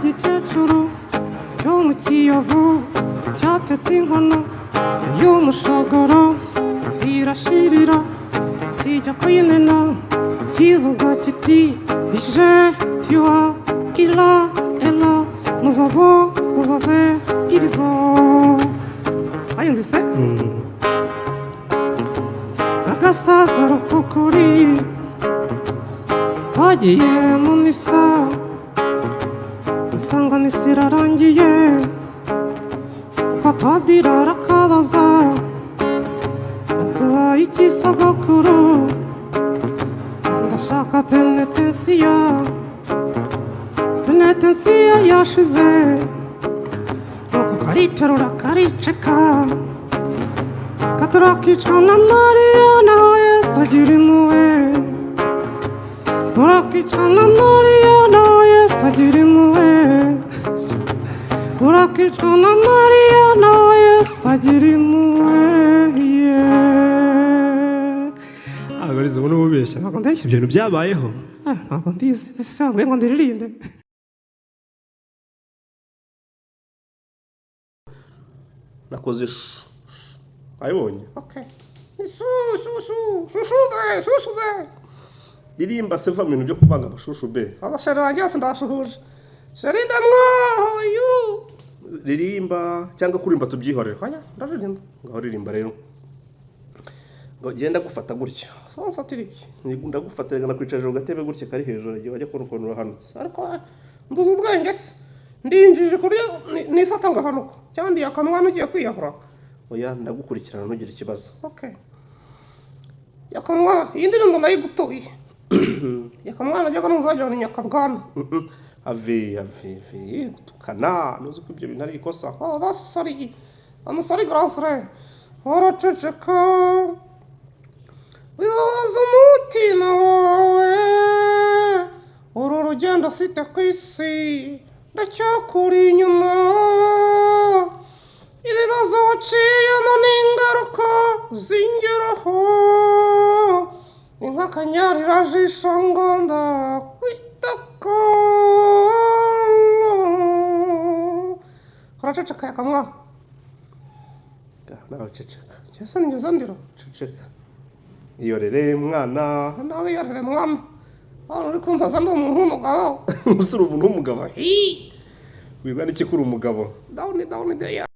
gikecuru cyo mu kiyovu cyatetse inkono y'umushogoro irashirira kijya kuyimena kivuga kiti je tiwa ila ela muzavo uzave irizo ayumvise agasaza rukukuri kagiye mu misa asanga n'isi irarangiye katadira arakabaza atuhaye iki sogokuru ndashaka tenetensiya yashize nuko kariterura kariceka katurakicwa na Mariya naho Yesu agira impuhwe urakicwa na Mariya naho Yesu agira impuhwe urakicwa na Mariya naho Yesu agira impuhwe Gorizo ubu n'ububeshya ntabwo ndeshya ibyo bintu byabayeho ntabwo ndizi ese se wabwiye ngo ndiririnde nakoze ayibonye okay shushu ririmba se va mu bintu byo kuvanga amashushu be abashara wanjye bose ndashuhuje sharida mwoyo ririmba cyangwa kurimba tubyihorere oya ndaririmba ngaho ririmba rero ngo genda gufata gutya sonsa tiriki ndagufatira nakwicaje ku gatebe gutya kari hejuru igihe wajya kubona ukuntu urahanutse ariko nduzi ubwenge se ndinjije kurya nifata ngahanuka cyangwa ndiyakanwa n'ugiye kwiyahura oya ndagukurikirana ntugire ikibazo okay yakanwa iyi ndirimbo nayigutuye yakanwa najyaga n'uzajyana inyakadwana ave tukana nuzi ko ibyo bintu ari ikosa sorry grand frère uraceceka wibaza umutima wawe uru rugendo ufite ku isi ndacyakuri inyuma ibibazo waciyemo n'ingaruka zingeraho ni nk'akanyarira ngo ndakwitaka uraceceka yakamwa nawe ceceka cyese nigeze ndiro ceceka iyorere mwana nawe iyorere mwana uri kumvaza ndi umuntu w'umugabo usura umuntu w'umugabo wibwa n'iki kuri umugabo down there